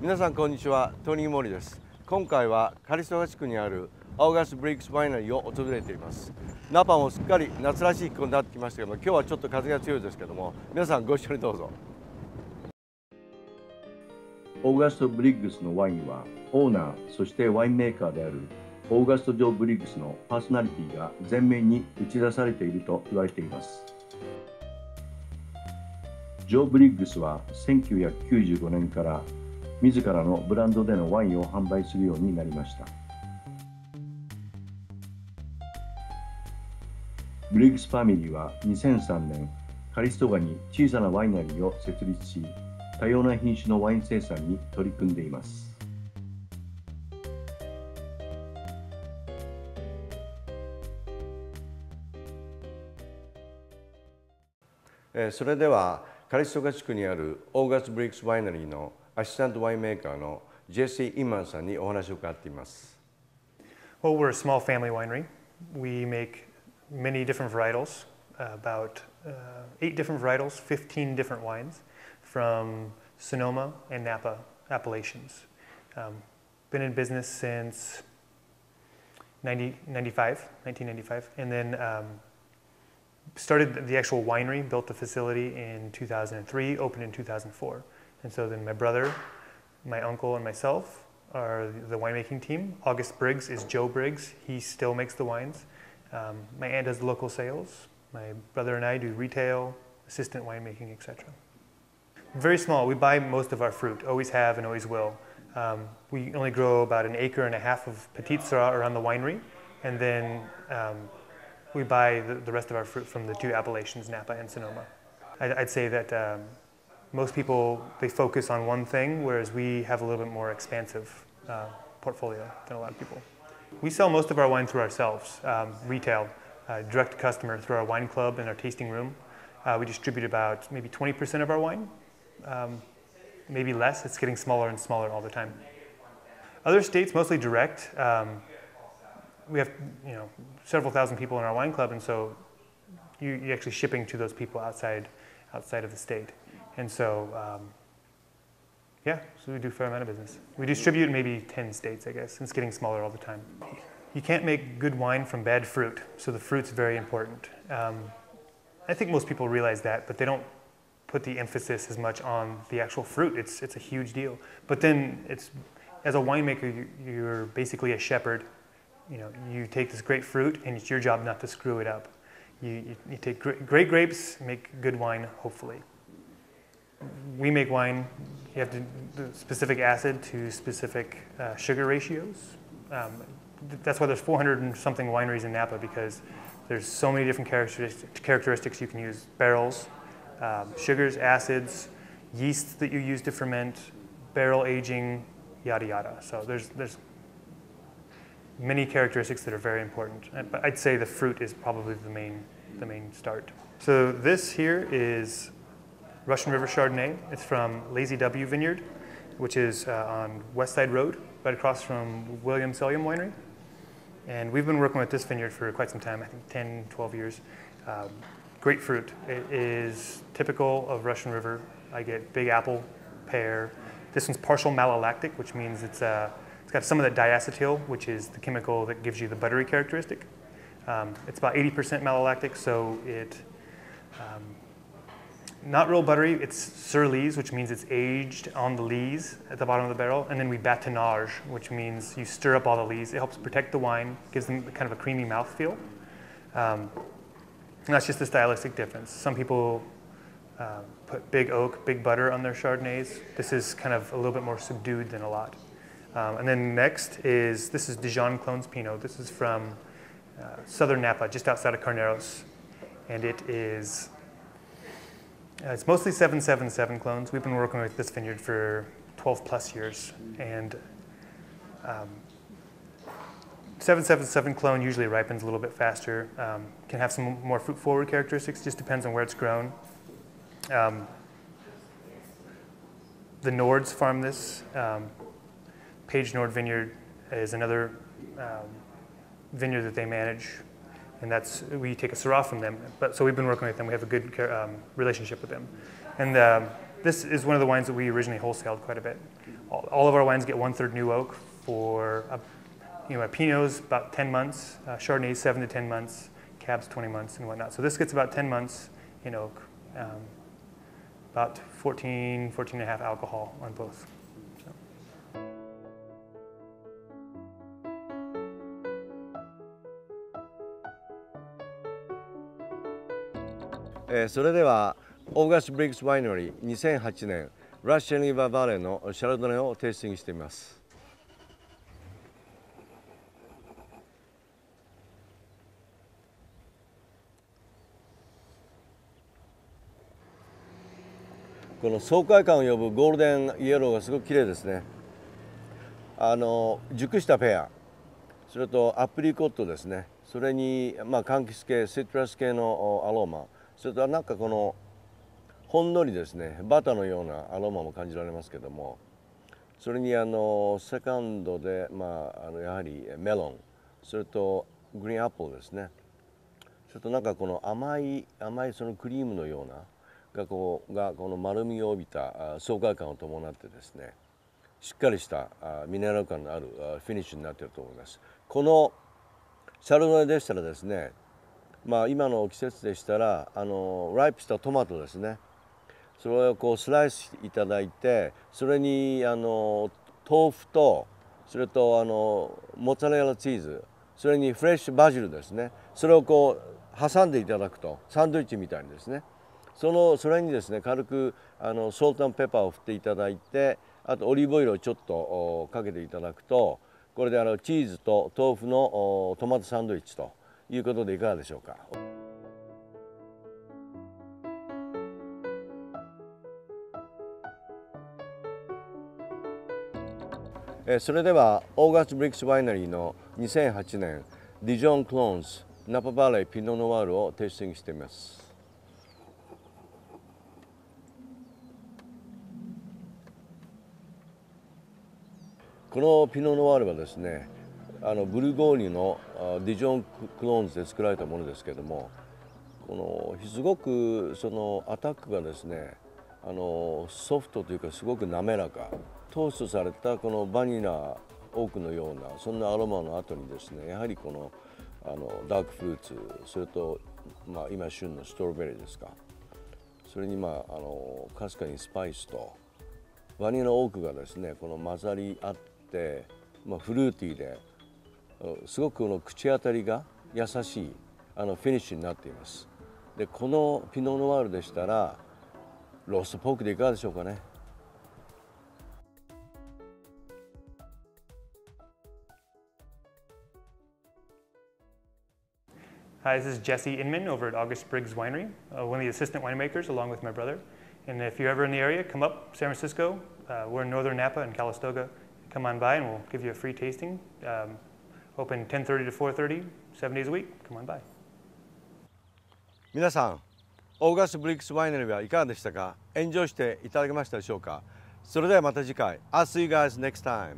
皆さんこんにちは、トニー森です。今回はカリストガ地区にあるオーガストブリックスワイナリーを訪れています。ナパもすっかり夏らしい気候になってきましたけども、今日はちょっと風が強いですけども、皆さんご一緒にどうぞ。オーガストブリックスのワインはオーナーそしてワインメーカーであるオーガスト・ジョー・ブリッグスのパーソナリティが全面に打ち出されていると言われています。ジョー・ブリッグスは1995年から自らのブランドでのワインを販売するようになりました。ブリッグスファミリーは2003年、カリストガに小さなワイナリーを設立し、多様な品種のワイン生産に取り組んでいます。それではカリストガ地区にあるオーガストブリックスワイナリーのアシスタントワインメーカーのジェシー・インマンさんにお話を伺っています。Well, we're a small family winery. We make many different varietals, about 8 different varietals, 15 different wines from Sonoma and Napa appellations. Been in business since 1995, and then started the actual winery, built the facility in 2003, opened in 2004. And so then my brother, my uncle, and myself are the winemaking team. August Briggs is Joe Briggs. He still makes the wines. My aunt does the local sales. My brother and I do retail, assistant winemaking, etc. Very small. We buy most of our fruit, always have and always will. We only grow about 1.5 acres of Petite Syrah around the winery, and then we buy the rest of our fruit from the 2 appellations, Napa and Sonoma. I'd say that most people, they focus on one thing, whereas we have a little bit more expansive portfolio than a lot of people. We sell most of our wine through ourselves, retail, direct to customer through our wine club and our tasting room. We distribute about maybe 20% of our wine, maybe less. It's getting smaller and smaller all the time. Other states, mostly direct. We have several thousand people in our wine club, and so you're actually shipping to those people outside of the state. And so, so we do a fair amount of business. We distribute in maybe 10 states, I guess, and it's getting smaller all the time. You can't make good wine from bad fruit, so the fruit's very important. I think most people realize that, but they don't put the emphasis as much on the actual fruit. It's a huge deal. But then as a winemaker, you're basically a shepherd. You take this great fruit, and it's your job not to screw it up. You take great grapes, make good wine, hopefully. We make wine, you have to do specific acid to specific sugar ratios. That's why there's 400 and something wineries in Napa, because there's so many different characteristics you can use. Barrels, sugars, acids, yeasts that you use to ferment, barrel aging, yada yada. So there's many characteristics that are very important. But I'd say the fruit is probably the main start. So this here is Russian River Chardonnay. It's from Lazy W Vineyard, which is on West Side Road, right across from William Sellium Winery. And we've been working with this vineyard for quite some time, I think 10, 12 years. Great fruit. It is typical of Russian River. I get big apple, pear. This one's partial malolactic, which means it's got some of that diacetyl, which is the chemical that gives you the buttery characteristic. It's about 80% malolactic, so not real buttery. It's sur lees, which means it's aged on the lees at the bottom of the barrel, and then we batonnage, which means you stir up all the lees. It helps protect the wine, gives them kind of a creamy mouthfeel. And that's just a stylistic difference. Some people put big oak, big butter on their Chardonnays. This is kind of a little bit more subdued than a lot. And then next this is Dijon Clones Pinot. This is from southern Napa, just outside of Carneros. And it's mostly 777 clones. We've been working with this vineyard for 12 plus years. And 777 clone usually ripens a little bit faster. Can have some more fruit forward characteristics, just depends on where it's grown. The Nords farm this. Page Nord Vineyard is another vineyard that they manage, and we take a Syrah from them. So we've been working with them. We have a good relationship with them. And this is one of the wines that we originally wholesaled quite a bit. All of our wines get 1/3 new oak for, a Pinot's about 10 months, Chardonnay's 7 to 10 months, Cab's 20 months and whatnot. So this gets about 10 months in oak, about 14 and a half alcohol on both. So. それではオーガストブリックスワイナリー2008年ラッシュリバーバレーのシャルドネをテイスティングしてみます。この爽快感を呼ぶゴールデンイエローがすごく綺麗ですね。熟したペア、それとアプリコットですね。それに柑橘系、シトラス系のアロマ、それとなんかこのほんのりですね、バターのようなアロマも感じられますけども、それにセカンドでやはりメロン、それとグリーンアップルですね。それとなんかこの甘いそのクリームのようなこの丸みを帯びた爽快感を伴ってですね、しっかりしたミネラル感のあるフィニッシュになっていると思います。このシャルドネでしたらですね、今の季節でしたらライプしたトマトですね、それをこうスライスいただいて、それに豆腐とそれとモッツァレラチーズ、それにフレッシュバジルですね、それをこう挟んでいただくとサンドイッチみたいにですね、それにですね軽くソルト&ペッパーを振っていただいて、あとオリーブオイルをちょっとかけていただくと、これでチーズと豆腐のトマトサンドイッチということでいかがでしょうか。それではオーガストブリックスワイナリーの2008年ディジョンクローンズナパバレーピノノワールをテイスティングしています。このピノノワールはですね、ブルゴーニュのディジョンクローンズで作られたものですけれども、すごくそのアタックがですね、ソフトというかすごく滑らか、トーストされたこのバニラオークのようなそんなアロマの後にですね、やはりこのダークフルーツ、それと今旬のストロベリーですか、それにかすかにスパイスとバニラオークがですねこの混ざり合って、フルーティーですごくこの口当たりが優しいフィニッシュになっています。でこのピノノワールでしたらローストポークでいかがでしょうかね。Hi, this is Jesse Inman over at August Briggs Winery, one of the assistant winemakers along with my brother. And if you're ever in the area, come up, San Francisco. We're in northern Napa and Calistoga. Come on by and we'll give you a free tasting. Open 10:30 to 4:30, 7 days a week. Come on by. 皆さん、オーガストブリックスワイナリーはいかがでしたか？エンジョイしていただけましたでしょうか？それではまた次回。I'll see you guys next time.